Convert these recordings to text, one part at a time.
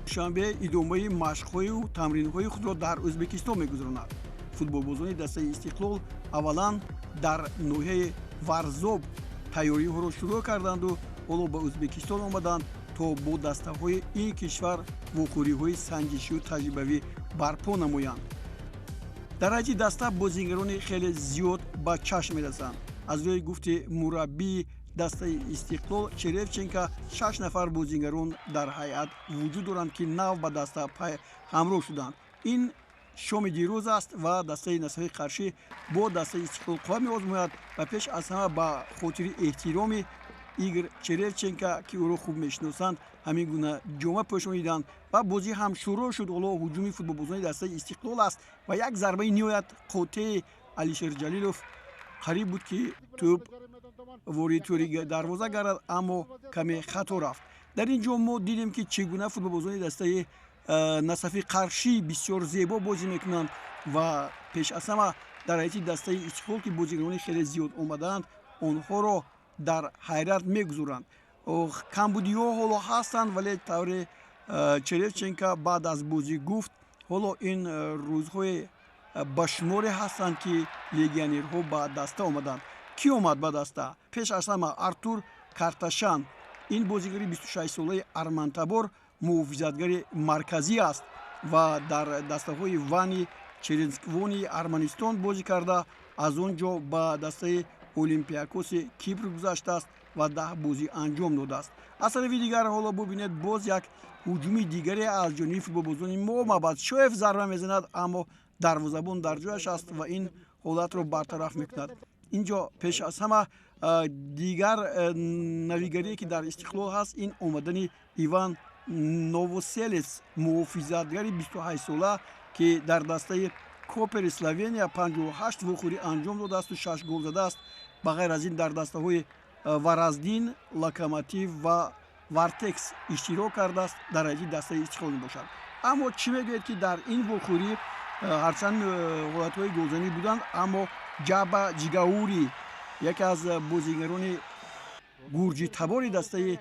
душанбе идомаи машқҳою тамринҳои худро дар Ӯзбекистон мегузаронад. Футболбозони дастаи Истиқлол аввалан дар ноҳияи Варзоб тайёриҳоро шурӯъ карданду ҳоло ба Ӯзбекистон омаданд, то бо дастаҳои ин кишвар вохӯриҳои санҷишию таҷрибавӣ барпо намоянд. Дар ҳайати даста бозигарони хеле зиёд ба чашм мерасанд. Аз рӯи гуфти мураббии дастаи Истиқлол Черевченко 6 нафар бозигарон дар ҳайат вуҷуд доранд, ки нав ба даста ҳамроҳ шуданд. Ин шоми дирӯз аст ва дастаи Насафи Қаршӣ бо дастаи Истиқлол қувва меозмояд ва пеш аз ҳама ба хотири эҳтироми Игор Черевченко, ки ӯро хуб мешиносанд, ҳамин гуна ҷома пӯшониданд ва бозӣ ҳам шурӯъ шуд. Ҳоло ҳуҷуми футболбозони дастаи Истиқлол аст ва як зарбаи ниҳоят қотеи Алишер Ҷалилов қариб буд, ки тӯб вори тӯри дарвоза гардад, аммо каме хато рафт. Дар ин ҷо мо дидем, ки чӣ гуна футболбозони дастаи Насафи Қаршӣ бисёр зебо бозӣ мекунанд ва пеш аз ҳама дар ҳайати дастаи Истиқлол, ки бозигарони хеле зиёд омадаанд, онҳоро дар ҳайрат мегузоранд. Камбудиҳо ҳоло ҳастанд, вале тавре Черевченко баъд аз бозӣ гуфт, ҳоло ин рӯзҳои башуморе ҳастанд, ки легионерҳо ба даста омаданд. Кӣ омад ба даста? Пеш аз ҳама Артур Карташан. Ин бозигари 26-солаи Армантабор муҳофизатгари марказӣ аст ва дар дастаҳои Вани Черенсквони Арманистон бозӣ карда, аз он ҷо ба дастаи Олимпиакоси Кипр гузаштааст ва 10 бозӣ анҷом додааст. Аз тарафи дигар ҳоло бубинед, боз як ҳуҷуми дигаре аз ҷониби футболбозони Муҳаммадшоев зарба мезанад, аммо дарвозабон дар ҷояш аст ва ин ҳолатро бартараф мекунад. ин ҷо пеш аз ҳама дигар навигарие, ки дар Истиқлол ҳаст, ин омадани Иван Новоселес, муҳофизатгари 28-сола, ки дар дастаи Копери Словения 58 вохӯрӣ анҷом додааст ва 6 гол задааст. Ба ғайр аз ин дар дастаҳои Вараздин, Локомотив ва Вартекс иштирок кардааст. Дар ҳайати дастаи Истиқлол мебошад. Аммо чӣ мегӯяд, ки дар ин вохӯрӣ ҳарчанд ҳолатҳои голзанӣ буданд, аммо Ҷаба Ҷигаури, яке аз бозигарони гурҷитабори дастаи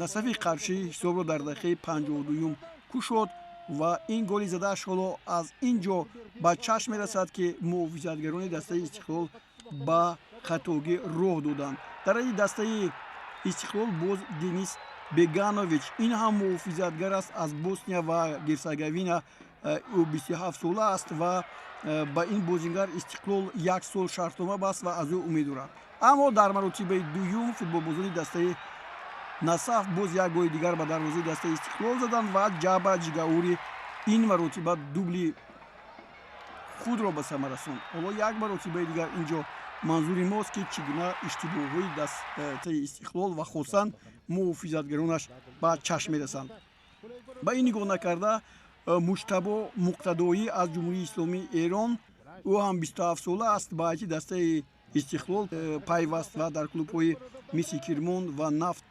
Насафи Қаршӣ, ҳисобро дар дақиқаи 52 кушод ва ин голи задааш ҳоло аз ин ҷо ба чашм мерасад, ки муҳофизатгарони дастаи Истиқлол ба хатогӣ роҳ доданд. Дар ҳайати дастаи Истиқлол боз Денис Беганович, ин ҳам муҳофизатгар аст аз Босния ва Герсеговина. ӯ 27 сола аст ва ба ин бозигар Истиқлол 1 сол шартнома баст ва аз ӯ умед дорад. Аммо дар маротибаи дуюм футболбозони дастаи Насаф боз як голи дигар ба дарвозаи дастаи Истиқлол заданд ва Ҷаба Ҷигаури ин маротиба дубли худро ба самар расонд. ҳоло як маротибаи дигар ин ҷо манзури мост, ки чӣ гуна иштибоҳҳои дастаи Истиқлол ва хосан муҳофизатгаронаш ба чашм мерасанд. ба ин нигоҳ накарда, Муҷтабо Муқтадоӣ аз Ҷумҳурии Исломии Эрон, ӯ ҳам 27 сола аст, ба ҳайати дастаи Истиқлол пайваст ва дар клубҳои мисли Кирмон ва Нафт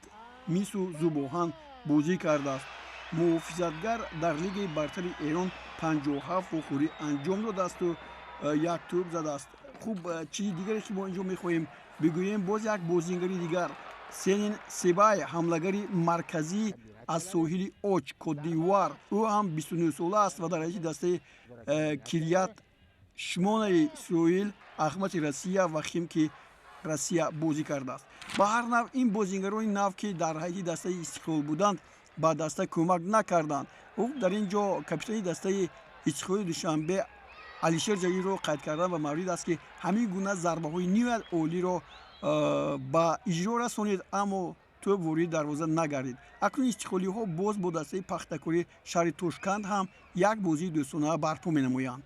Мису Зубоҳан бозӣ кардааст. муҳофизатгар дар Лигаи бартари Эрон 57 вохӯрӣ анҷом додаасту 1 тӯб задааст. Хуб, чизи дигаре, ки мо инҷо мехоҳем бигӯем, боз як бозигари дигар, Сенин Себай, ҳамлагари марказӣ аз соҳили Оч, Кот-д'Ивуар, ӯ ҳам 29 сола аст ва дар ҳайати дастаи Кирят Шмонаи Исроил, Ахмати Россия ва Химки Россия бозӣ кардааст. ба ҳар нав ин бозигарони нав, ки дар ҳайати дастаи Истиқлол буданд, ба даста кӯмак накарданд. дар ин ҷо капитани дастаи Истиқлоли Душанбе Алишер Ҷалилро қайд кардан ба маврид аст, ки ҳамин гуна зарбаҳои ниҳоят олиро ба иҷро расонид, аммо тӯб вори дарвоза нагардид. Акнун истиқлолиҳо боз бо дастаи Пахтакори шаҳри Тошканд ҳам як бозии дӯстона барпо менамоянд.